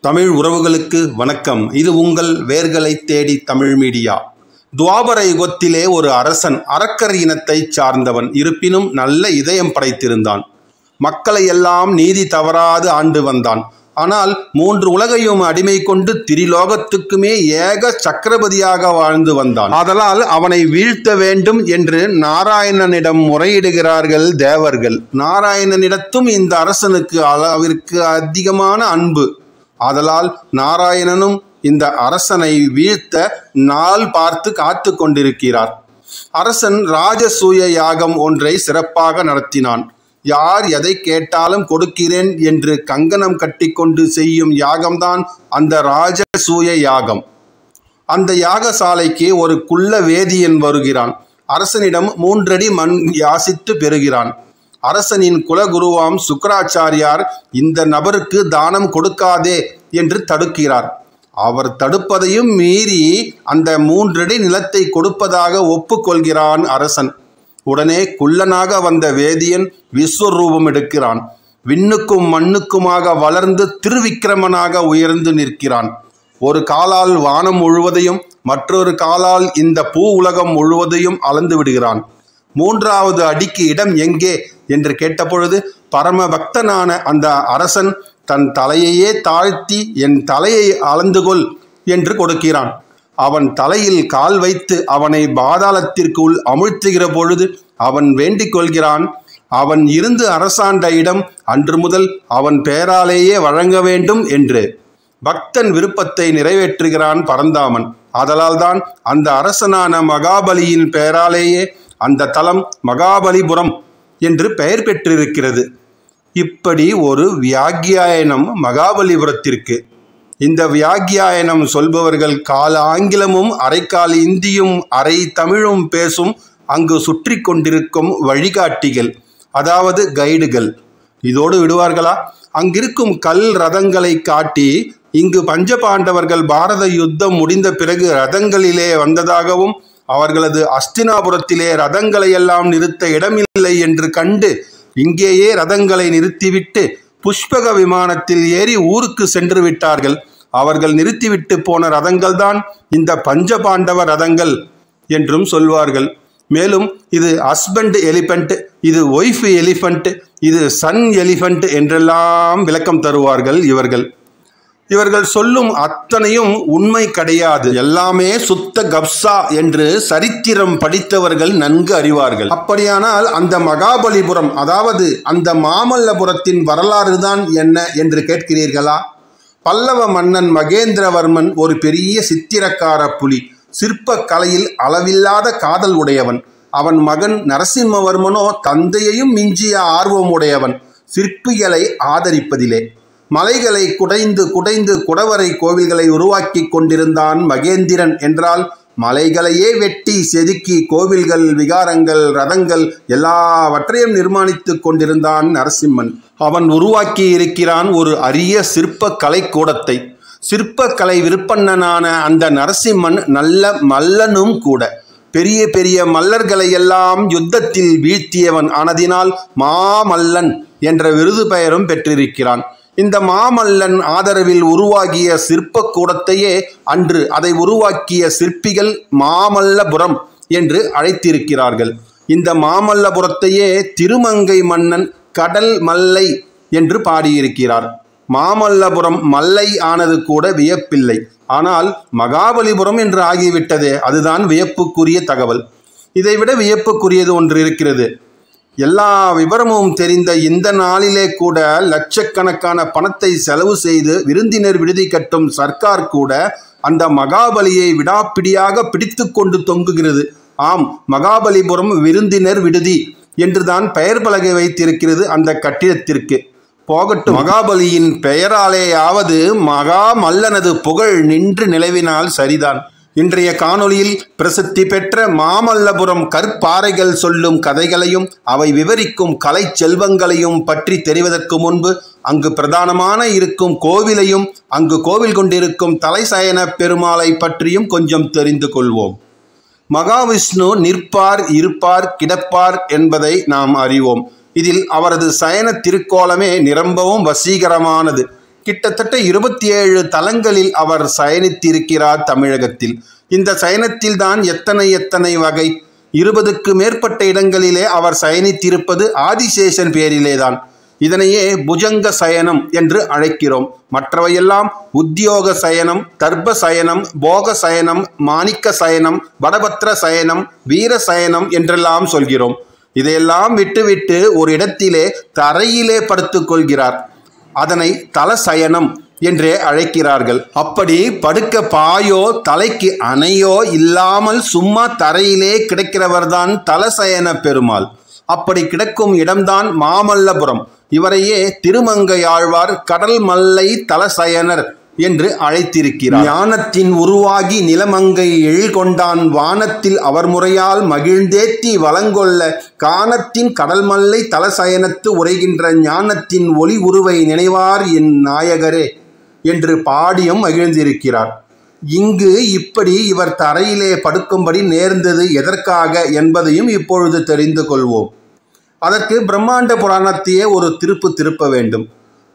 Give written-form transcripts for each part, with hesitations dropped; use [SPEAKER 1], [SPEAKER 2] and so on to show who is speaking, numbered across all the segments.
[SPEAKER 1] தமிழ் உறவுகளுக்கு வணக்கம். இது உங்கள் வேர்களை தேடி தமிழ் மீடியா. துவாபர யுகத்திலே ஒரு அரசன் அரக்கர் இனத்தை சார்ந்தவன். இருப்பினும் நல்ல இதயம் படைத்திருந்தான். மக்களை எல்லாம் நீதி தவறாது ஆண்டு வந்தான். ஆனால் 3 உலகையும் அடிமை கொண்டு திரிலோகத்துக்குமே ஏக சக்கரவர்த்தியாக வாழ்ந்து வந்தான். ஆதலால் அவனை வீழ்த்த வேண்டும் என்று நாராயணனிடம் முறையிடுகிறார்கள் தேவர்கள். நாராயணனிடத்தும் இந்த அரசனுக்கு அளவிற்கு அதிகமான அன்பு. ஆதலால் நாராயணனும் இந்த அரசனை வீழ்த்த நாள் பார்த்து காத்து கொண்டிருக்கிறார். அரசன் ராஜசூய யாகம் ஒன்றை சிறப்பாக நடத்தினான். யார் எதை கேட்டாலும் கொடுக்கிறேன் என்று கங்கணம் கட்டிக்கொண்டு செய்யும் யாகம்தான் அந்த ராஜசூய யாகம். அந்த யாகசாலைக்கு ஒரு குள்ள வேதியன் வருகிறான். அரசனிடம் 3 அடி மண் யாசித்து பெறுகிறான். அரசனின் குலகுருவாம் சுக்கராச்சாரியார் இந்த நபருக்கு தானம் கொடுக்காதே என்று தடுக்கிறார். அவர் தடுப்பதையும் மீறி அந்த 3 அடி நிலத்தை கொடுப்பதாக ஒப்புக்கொள்கிறான் அரசன். உடனே குள்ளனாக வந்த வேதியன் விஸ்வரூபம் எடுக்கிறான். விண்ணுக்கும் மண்ணுக்குமாக வளர்ந்து திருவிக்கிரமனாக உயர்ந்து நிற்கிறான். ஒரு காலால் வானம் முழுவதையும் மற்றொரு காலால் இந்த பூ உலகம் முழுவதையும் அளந்து விடுகிறான். 3வது அடிக்கு இடம் எங்கே என்று கேட்டபொழுது பரம பக்தனான அந்த அரசன் தன் தலையையே தாழ்த்தி என் தலையை அளந்து கொள் என்று கொடுக்கிறான். அவன் தலையில் கால் வைத்து அவனை பாதாளத்திற்குள் அமிழ்த்துகிற பொழுது அவன் வேண்டிக் கொள்கிறான், அவன் இருந்து அரசாண்ட இடம் அன்று முதல் அவன் பெயராலேயே வழங்க வேண்டும் என்று. பக்தன் விருப்பத்தை நிறைவேற்றுகிறான் பரந்தாமன். ஆதலால்தான் அந்த அரசனான மகாபலியின் பெயராலேயே அந்த தலம் மகாபலிபுரம் என்று பெயர் பெற்றிருக்கிறது. இப்படி ஒரு வியாக்கியாயனம் மகாபலிபுரத்திற்கு. இந்த வியாக்கியாயனம் சொல்பவர்கள் கால ஆங்கிலமும் அரைக்கால் இந்தியும் அரை தமிழும் பேசும் அங்கு சுற்றி கொண்டிருக்கும் வழிகாட்டிகள், அதாவது கைடுகள். இதோடு விடுவார்களா? அங்கிருக்கும் கல் ரதங்களை காட்டி இங்கு பஞ்சபாண்டவர்கள் பாரத யுத்தம் முடிந்த பிறகு ரதங்களிலே வந்ததாகவும் அவர்களது அஸ்தினாபுரத்திலே ரதங்களை எல்லாம் நிறுத்த இடமில்லை என்று கண்டு இங்கேயே ரதங்களை நிறுத்திவிட்டு புஷ்பக விமானத்தில் ஏறி ஊருக்கு சென்று விட்டார்கள். அவர்கள் நிறுத்திவிட்டு போன ரதங்கள் தான் இந்த பஞ்சபாண்டவ ரதங்கள் என்றும் சொல்வார்கள். மேலும் இது ஹஸ்பண்ட் எலிஃபண்ட், இது ஒய்ஃப் எலிஃபண்ட், இது சன் எலிஃபண்ட் என்றெல்லாம் விளக்கம் தருவார்கள் இவர்கள் சொல்லும் அத்தனையும் உண்மை கிடையாது. எல்லாமே சுத்த கப்சா என்று சரித்திரம் படித்தவர்கள் நன்கு அறிவார்கள். அப்படியானால் அந்த மகாபலிபுரம், அதாவது அந்த மாமல்லபுரத்தின் வரலாறு தான் என்ன என்று கேட்கிறீர்களா? பல்லவ மன்னன் மகேந்திரவர்மன் ஒரு பெரிய சித்திரக்கார புலி. சிற்ப கலையில் அளவில்லாத காதல் உடையவன். அவன் மகன் நரசிம்மவர்மனோ தந்தையையும் மிஞ்சிய ஆர்வம் உடையவன் சிற்பிகளை ஆதரிப்பதிலே. மலைகளை குடைந்து குடைந்து குடவரை கோவில்களை உருவாக்கி கொண்டிருந்தான் மகேந்திரன் என்றால், மலைகளையே வெட்டி செதுக்கி கோவில்கள், விகாரங்கள், ரதங்கள் எல்லாவற்றையும் நிர்மாணித்து கொண்டிருந்தான் நரசிம்மன். அவன் உருவாக்கி இருக்கிறான் ஒரு அரிய சிற்ப கலை கூடத்தை. சிற்ப கலை விற்பன்னனான அந்த நரசிம்மன் நல்ல மல்லனும் கூட. பெரிய பெரிய மல்லர்களை எல்லாம் யுத்தத்தில் வீழ்த்தியவன் ஆனதினால் மாமல்லன் என்ற விருது பெயரும் பெற்றிருக்கிறான். இந்த மாமல்லன் ஆதரவில் உருவாகிய சிற்ப கூடத்தையே அன்று அதை உருவாக்கிய சிற்பிகள் மாமல்லபுரம் என்று அழைத்திருக்கிறார்கள். இந்த மாமல்லபுரத்தையே திருமங்கை மன்னன் கடல் மல்லை என்று பாடியிருக்கிறார். மாமல்லபுரம் மல்லை ஆனது கூட வியப்பில்லை. ஆனால் மகாபலிபுரம் என்று ஆகிவிட்டதே, அதுதான் வியப்புக்குரிய தகவல். இதைவிட வியப்புக்குரியது ஒன்று இருக்கிறது. எல்லா விவரமும் தெரிந்த இந்த நாளிலே கூட லட்சக்கணக்கான பணத்தை செலவு செய்து விருந்தினர் விடுதி கட்டும் சர்க்கார் கூட அந்த மகாபலியை விடாப்பிடியாக பிடித்து கொண்டு தொங்குகிறது. ஆம், மகாபலிபுரம் விருந்தினர் விடுதி என்றுதான் பெயர் பலகை வைத்திருக்கிறது அந்த கட்டிடத்திற்கு. போகட்டும், மகாபலியின் பெயராலேயாவது மகாமல்லனது புகழ் நின்று நிலவினால் சரிதான். இன்றைய காணொளியில் பிரசித்தி பெற்ற மாமல்லபுரம் கற்பாறைகள் சொல்லும் கதைகளையும் அவை விவரிக்கும் கலை செல்வங்களையும் பற்றி தெரிவதற்கு முன்பு அங்கு பிரதானமான இருக்கும் கோவிலையும் அங்கு கோவில் கொண்டிருக்கும் தலைசயன பெருமாளை பற்றியும் கொஞ்சம் தெரிந்து கொள்வோம். மகாவிஷ்ணு நிற்பார், இருப்பார், கிடப்பார் என்பதை நாம் அறிவோம். இதில் அவரது சயன திருக்கோலமே நிரம்பவும் வசீகரமானது. கிட்டத்தட்ட 27 தலங்களில் அவர் சயனித்திருக்கிறார் தமிழகத்தில். இந்த சயனத்தில் தான் எத்தனை வகை 20க்கு மேற்பட்ட இடங்களிலே அவர் சயனித்திருப்பது ஆதிசேஷன் பேரிலேதான். இதனையே புஜங்க சயனம் என்று அழைக்கிறோம். மற்றவையெல்லாம் உத்தியோக சயனம், தர்ப சயனம், போக சயனம், மாணிக்க சயனம், வடபத்ர சயனம், வீர சயனம் என்றெல்லாம் சொல்கிறோம். இதையெல்லாம் விட்டுவிட்டு ஒரு இடத்திலே தரையிலே படுத்துக் கொள்கிறார். அதனை தலசயனம் என்றே அழைக்கிறார்கள். அப்படி படுக்க பாயோ தலைக்கு அணையோ இல்லாமல் சும்மா தரையிலே கிடக்கிறவர்தான் தலசயன பெருமாள். அப்படி கிடக்கும் இடம்தான் மாமல்லபுரம். இவரையே திருமங்கையாழ்வார் கடல் மல்லை தலசயனர் என்று அழைத்திருக்கிறார். ஞானத்தின் உருவாகி நிலமங்கை எழில்கொண்டான் வானத்தில் அவர் முறையால் மகிழ்ந்தேத்தி வளங்கொள்ள கானத்தின் கடல் மல்லை தலசயனத்து உரைகின்ற ஞானத்தின் ஒளி உருவை நினைவார் என் நாயகரே என்று பாடியும் மகிழ்ந்திருக்கிறார். இங்கு இப்படி இவர் தரையிலே படுக்கும்படி நேர்ந்தது எதற்காக என்பதையும் இப்பொழுது தெரிந்து கொள்வோம். அதற்கு பிரம்மாண்ட புராணத்தையே ஒரு திருப்ப வேண்டும்.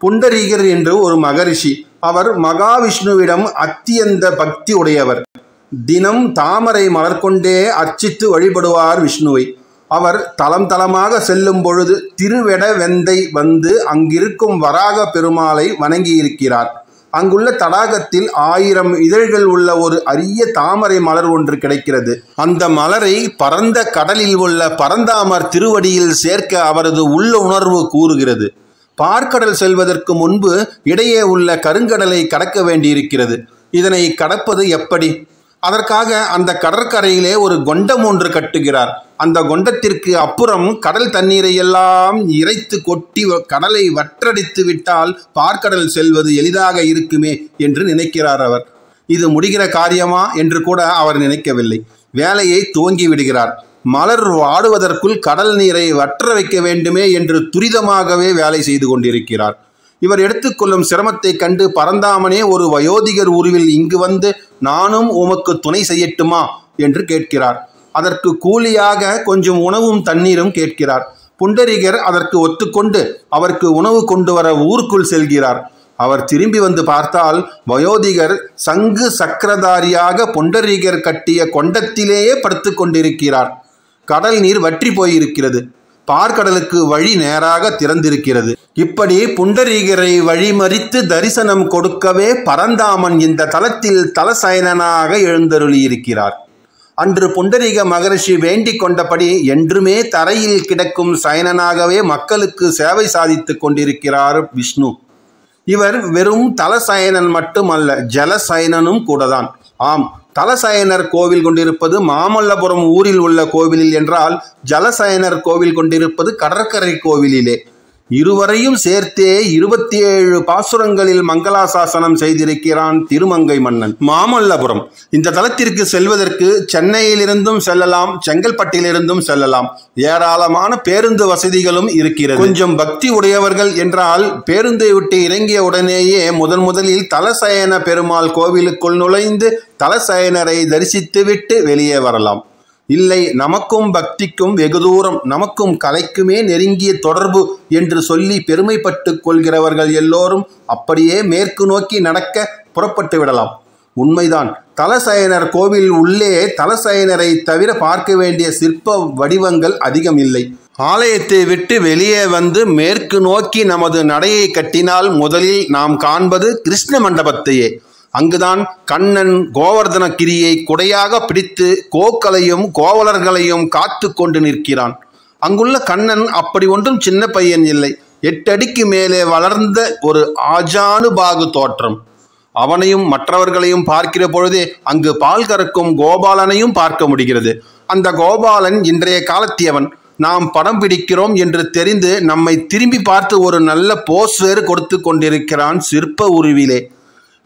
[SPEAKER 1] புண்டரீகர் என்று ஒரு மகரிஷி. அவர் மகாவிஷ்ணுவிடம் அத்தியந்த பக்தி உடையவர். தினம் தாமரை மலர் கொண்டே அர்ச்சித்து வழிபடுவார் விஷ்ணுவை. அவர் தலம் தலமாக செல்லும் பொழுது திருவெட வெந்தை வந்து அங்கிருக்கும் வராக பெருமாளை வணங்கியிருக்கிறார். அங்குள்ள தடாகத்தில் 1000 இதழ்கள் உள்ள ஒரு அரிய தாமரை மலர் ஒன்று கிடைக்கிறது. அந்த மலரை பரந்த கடலில் உள்ள பரந்தாமர் திருவடியில் சேர்க்க அவரது உள்ள உணர்வு கூறுகிறது. பார்க்கடல் செல்வதற்கு முன்பு இடையே உள்ள கருங்கடலை கடக்க வேண்டியிருக்கிறது. இதனை கடப்பது எப்படி? அதற்காக அந்த கடற்கரையிலே ஒரு கொண்டம் ஒன்று கட்டுகிறார். அந்த கொண்டத்திற்கு அப்புறம் கடல் தண்ணீரை எல்லாம் இறைத்து கொட்டி கடலை வற்றடித்து விட்டால் பார்க்கடல் செல்வது எளிதாக இருக்குமே என்று நினைக்கிறார் அவர். இது முடிகிற காரியமா என்று கூட அவர் நினைக்கவில்லை. வேலையை துவங்கி விடுகிறார். மலர் வாடுவதற்குள் கடல் நீரை வற்ற வைக்க வேண்டுமே என்று துரிதமாகவே வேலை செய்து கொண்டிருக்கிறார். இவர் எடுத்துக்கொள்ளும் சிரமத்தை கண்டு பரந்தாமனே ஒரு வயோதிகர் உருவில் இங்கு வந்து நானும் உமக்கு துணை செய்யட்டுமா என்று கேட்கிறார். அதற்கு கூலியாக கொஞ்சம் உணவும் தண்ணீரும் கேட்கிறார். புண்டரீகர் அதற்கு ஒத்துக்கொண்டு அவருக்கு உணவு கொண்டு வர ஊருக்குள் செல்கிறார். அவர் திரும்பி வந்து பார்த்தால் வயோதிகர் சங்கு சக்கரதாரியாக புண்டரீகர் கட்டிய கொண்டத்திலேயே படுத்து கொண்டிருக்கிறார். கடல் நீர் வற்றி போயிருக்கிறது. பார்க்கடலுக்கு வழி நேராக திறந்திருக்கிறது. இப்படி புண்டரீகரை வழிமறித்து தரிசனம் கொடுக்கவே பரந்தாமன் இந்த தலத்தில் தலசயனனாக எழுந்தருளியிருக்கிறார். அன்று புண்டரீக மகரிஷி வேண்டிக் கொண்டபடி என்றுமே தரையில் கிடக்கும் சயனனாகவே மக்களுக்கு சேவை சாதித்து கொண்டிருக்கிறார் விஷ்ணு. இவர் வெறும் தலசயனன் மட்டுமல்ல, ஜலசயனனும் கூடதான். ஆம், தலசயனர் கோவில் கொண்டிருப்பது மாமல்லபுரம் ஊரில் உள்ள கோவிலில் என்றால் ஜலசயனர் கோவில் கொண்டிருப்பது கடற்கரை கோவிலிலே. இருவரையும் சேர்த்தே 27 பாசுரங்களில் மங்களாசாசனம் செய்திருக்கிறான் திருமங்கை மன்னன். மாமல்லபுரம் இந்த தலத்திற்கு செல்வதற்கு சென்னையிலிருந்தும் செல்லலாம், செங்கல்பட்டிலிருந்தும் செல்லலாம். ஏராளமான பேருந்து வசதிகளும் இருக்கிறது. கொஞ்சம் பக்தி உடையவர்கள் என்றால் பேருந்தை விட்டு இறங்கிய உடனேயே முதலில் தலசயன பெருமாள் கோவிலுக்குள் நுழைந்து தலசயனரை தரிசித்துவிட்டு வெளியே வரலாம். இல்லை, நமக்கும் பக்திக்கும் வெகு தூரம், நமக்கும் கலைக்குமே நெருங்கிய தொடர்பு என்று சொல்லி பெருமைப்பட்டு கொள்கிறவர்கள் எல்லோரும் அப்படியே மேற்கு நோக்கி நடக்க புறப்பட்டு விடலாம். உண்மைதான். தலசயனர் கோவில் உள்ளே தலசயனரை தவிர பார்க்க வேண்டிய சிற்ப வடிவங்கள் அதிகம் இல்லை. ஆலயத்தை விட்டு வெளியே வந்து மேற்கு நோக்கி நமது நடையை கட்டினால் முதலில் நாம் காண்பது கிருஷ்ண மண்டபத்தையே. அங்குதான் கண்ணன் கோவர்தனகிரியை குடையாக பிடித்து கோக்களையும் கோவலர்களையும் காத்து கொண்டு நிற்கிறான். அங்குள்ள கண்ணன் அப்படி ஒன்றும் சின்ன பையன் இல்லை. 8 அடிக்கு மேலே வளர்ந்த ஒரு ஆஜானுபாகு தோற்றம். அவனையும் மற்றவர்களையும் பார்க்கிற பொழுதே அங்கு பால் கறக்கும் கோபாலனையும் பார்க்க முடிகிறது. அந்த கோபாலன் இன்றைய காலத்தியவன். நாம் படம் பிடிக்கிறோம் என்று தெரிந்து நம்மை திரும்பி பார்த்து ஒரு நல்ல போஸ் வேறு கொடுத்து கொண்டிருக்கிறான் சிற்ப உருவிலே.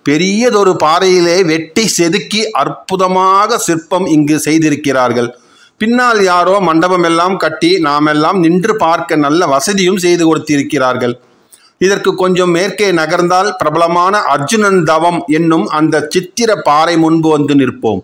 [SPEAKER 1] பெரியதொரு பாறையிலே வெட்டி செதுக்கி அற்புதமாக சிற்பம் இங்கு செய்திருக்கிறார்கள். பின்னால் யாரோ மண்டபம் எல்லாம் கட்டி நாமெல்லாம் நின்று பார்க்க நல்ல வசதியும் செய்து கொடுத்திருக்கிறார்கள். இதற்கு கொஞ்சம் மேற்கே நகர்ந்தால் பிரபலமான அர்ஜுனன் தவம் என்னும் அந்த சித்திர பாறை முன்பு வந்து நிற்போம்.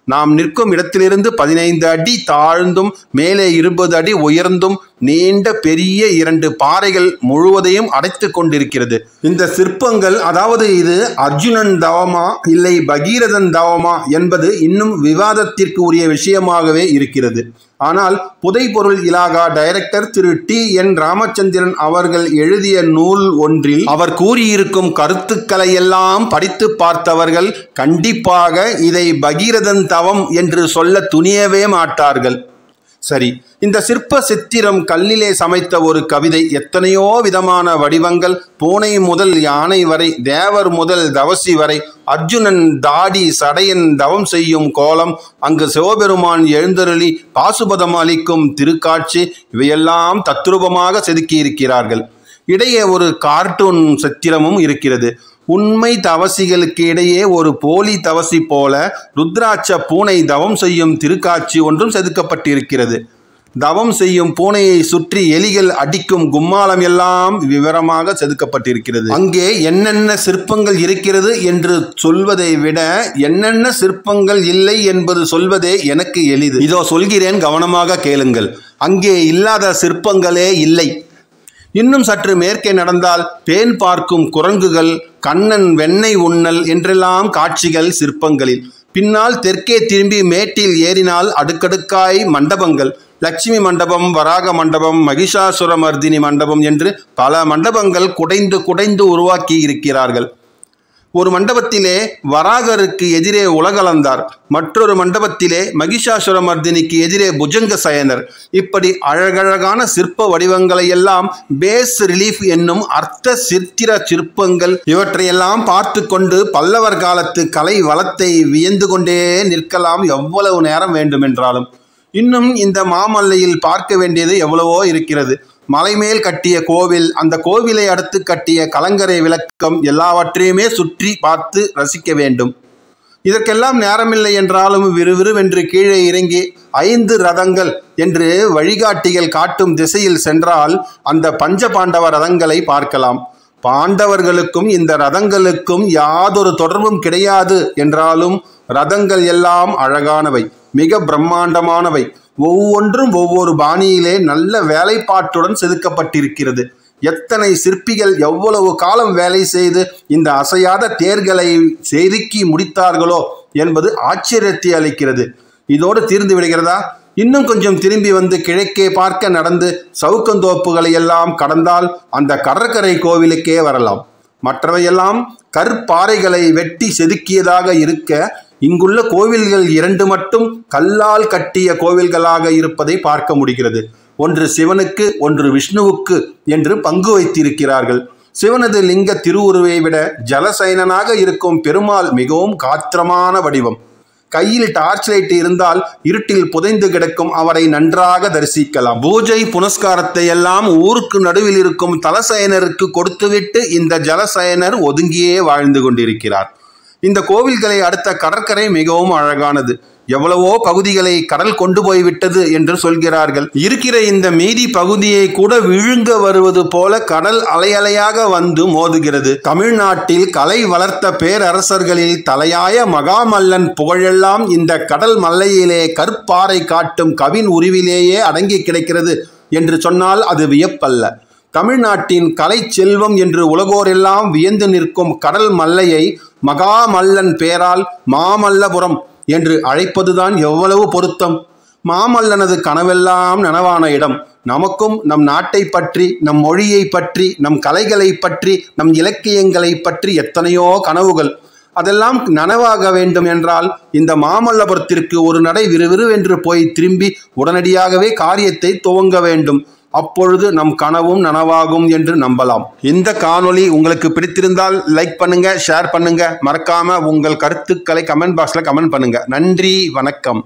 [SPEAKER 1] நாம் நிற்கும் இடத்திலிருந்து 15 அடி தாழ்ந்தும் மேலே 20 அடி உயர்ந்தும் நீண்ட பெரிய 2 பாறைகள் முழுவதையும் அடைத்து கொண்டிருக்கிறது. இந்த சிற்பங்கள், அதாவது இது அர்ஜுனன் தவமா இல்லை பகீரதன் தவமா என்பது இன்னும் விவாதத்திற்கு உரிய விஷயமாகவே இருக்கிறது. ஆனால் புதைபொருள் இலாகா டைரக்டர் திரு T.N. ராமச்சந்திரன் அவர்கள் எழுதிய நூல் ஒன்றில் அவர் கூறியிருக்கும் கருத்துக்களை எல்லாம் படித்து பார்த்தவர்கள் கண்டிப்பாக இதை பகீரதன் தவம் என்று சொல்ல துணியவே மாட்டார்கள். சரி, இந்த சிற்ப சித்திரம் கல்லிலே சமைத்த ஒரு கவிதை. எத்தனையோ விதமான வடிவங்கள், பூனை முதல் யானை வரை, தேவர் முதல் தவசி வரை, அர்ஜுனன் தாடி சடையன் தவம் செய்யும் கோலம், அங்கு சிவபெருமான் எழுந்தருளி பாசுபதம் அளிக்கும் திருக்காட்சி, இவையெல்லாம் தத்ரூபமாக செதுக்கியிருக்கிறார்கள். இடையே ஒரு கார்ட்டூன் சித்திரமும் இருக்கிறது. உண்மை தவசிகளுக்கு இடையே ஒரு போலி தவசி போல ருத்ராட்ச பூனை தவம் செய்யும் திருக்காட்சி ஒன்றும் செதுக்கப்பட்டிருக்கிறது. தவம் செய்யும் பூனையை சுற்றி எலிகள் அடிக்கும் கும்மாளம் எல்லாம் விவரமாக செதுக்கப்பட்டிருக்கிறது. அங்கே என்னென்ன சிற்பங்கள் இருக்கிறது என்று சொல்வதை விட என்னென்ன சிற்பங்கள் இல்லை என்பது சொல்வதே எனக்கு எளிது. இதோ சொல்கிறேன், கவனமாக கேளுங்கள். அங்கே இல்லாத சிற்பங்களே இல்லை. இன்னும் சற்று மேற்கே நடந்தால் தேன் பார்க்கும் குரங்குகள், கண்ணன் வெண்ணெய் உண்ணல் என்றெல்லாம் காட்சிகள் சிற்பங்களில். பின்னால் தெற்கே திரும்பி மேட்டில் ஏறினால் அடுக்கடுக்காய் மண்டபங்கள். லட்சுமி மண்டபம், வராக மண்டபம், மகிஷாசுரமர்தினி மண்டபம் என்று பல மண்டபங்கள் குடைந்து குடைந்து உருவாக்கி இருக்கிறார்கள். ஒரு மண்டபத்திலே வராகருக்கு எதிரே உலகளந்தார், மற்றொரு மண்டபத்திலே மகிஷாசுரமர்தினிக்கு எதிரே புஜங்க சயனர். இப்படி அழகழகான சிற்ப வடிவங்களை எல்லாம் பேஸ் ரிலீஃப் என்னும் அர்த்த சித்திர சிற்பங்கள், இவற்றையெல்லாம் பார்த்து கொண்டு பல்லவர் காலத்து கலை வளத்தை வியந்து கொண்டே நிற்கலாம் எவ்வளவு நேரம் வேண்டுமென்றாலும். இன்னும் இந்த மாமல்லையில் பார்க்க வேண்டியது எவ்வளவோ இருக்கிறது. மலைமேல் கட்டிய கோவில், அந்த கோவிலை அடுத்து கட்டிய கலங்கரை விளக்கம், எல்லாவற்றையுமே சுற்றி பார்த்து ரசிக்க வேண்டும். இதற்கெல்லாம் நேரமில்லை என்றாலும் விறுவிறுவென்று கீழே இறங்கி 5 ரதங்கள் என்று வழிகாட்டிகள் காட்டும் திசையில் சென்றால் அந்த பஞ்ச பாண்டவ ரதங்களை பார்க்கலாம். பாண்டவர்களுக்கும் இந்த ரதங்களுக்கும் யாதொரு தொடர்பும் கிடையாது என்றாலும் ரதங்கள் எல்லாம் அழகானவை, மிக பிரம்மாண்டமானவை. ஒவ்வொன்றும் ஒவ்வொரு பாணியிலே நல்ல வேலைப்பாட்டுடன் செதுக்கப்பட்டிருக்கிறது. எத்தனை சிற்பிகள் எவ்வளவு காலம் வேலை செய்து இந்த அசையாத தேர்களை செதுக்கி முடித்தார்களோ என்பது ஆச்சரியத்தை அளிக்கிறது. இதோடு தீர்ந்து விடுகிறதா? இன்னும் கொஞ்சம் திரும்பி வந்து கிழக்கே பார்க்க நடந்து சவுக்கந்தோப்புகளை எல்லாம் கடந்தால் அந்த கடற்கரை கோவிலுக்கே வரலாம். மற்றவையெல்லாம் கற்பாறைகளை வெட்டி செதுக்கியதாக இருக்க, இங்குள்ள கோவில்கள் 2 மட்டும் கல்லால் கட்டிய கோவில்களாக இருப்பதை பார்க்க முடிகிறது. ஒன்று சிவனுக்கு, ஒன்று விஷ்ணுவுக்கு என்று பங்கு வைத்திருக்கிறார்கள். சிவனது லிங்க திருவுருவை விட ஜலசயனனாக இருக்கும் பெருமாள் மிகவும் காத்திரமான வடிவம். கையில் டார்ச் லைட் இருந்தால் இருட்டில் புதைந்து கிடக்கும் அவரை நன்றாக தரிசிக்கலாம். பூஜை புனஸ்காரத்தை எல்லாம் ஊருக்கு நடுவில் இருக்கும் தலசயனருக்கு கொடுத்துவிட்டு இந்த ஜலசயனர் ஒதுங்கியே வாழ்ந்து கொண்டிருக்கிறார். இந்த கோவில்களை அடுத்த கடற்கரை மிகவும் அழகானது. எவ்வளவோ பகுதிகளை கடல் கொண்டு போய்விட்டது என்று சொல்கிறார்கள். இருக்கிற இந்த மீதி பகுதியை கூட விழுங்க வருவது போல கடல் அலையலையாக வந்து மோதுகிறது. தமிழ்நாட்டில் கலை வளர்த்த பேரரசர்களில் தலையாய மகாமல்லன் புகழெல்லாம் இந்த கடல் மல்லையிலே கற்பாறை காட்டும் கவின் உருவிலேயே அடங்கி கிடக்கிறது என்று சொன்னால் அது வியப்பல்ல. தமிழ்நாட்டின் கலை செல்வம் என்று உலகோரெல்லாம் வியந்து நிற்கும் கடல் மல்லையை மகாமல்லன் பேரால் மாமல்லபுரம் என்று அழைப்பதுதான் எவ்வளவு பொருத்தம். மாமல்லனது கனவெல்லாம் நனவான இடம். நமக்கும் நம் நாட்டை பற்றி, நம் மொழியை பற்றி, நம் கலைகளை பற்றி, நம் இலக்கியங்களை பற்றி எத்தனையோ கனவுகள். அதெல்லாம் நனவாக வேண்டும் என்றால் இந்த மாமல்லபுரத்திற்கு ஒரு நடை விறுவிறுவென்று போய் திரும்பி உடனடியாகவே காரியத்தை துவங்க வேண்டும். அப்பொழுது நம் கனவும் நனவாகும் என்று நம்பலாம். இந்த காணொளி உங்களுக்கு பிடித்திருந்தால் லைக் பண்ணுங்க, ஷேர் பண்ணுங்க, மறக்காம உங்கள் கருத்துக்களை கமெண்ட் பாக்ஸ்ல கமெண்ட் பண்ணுங்க. நன்றி, வணக்கம்.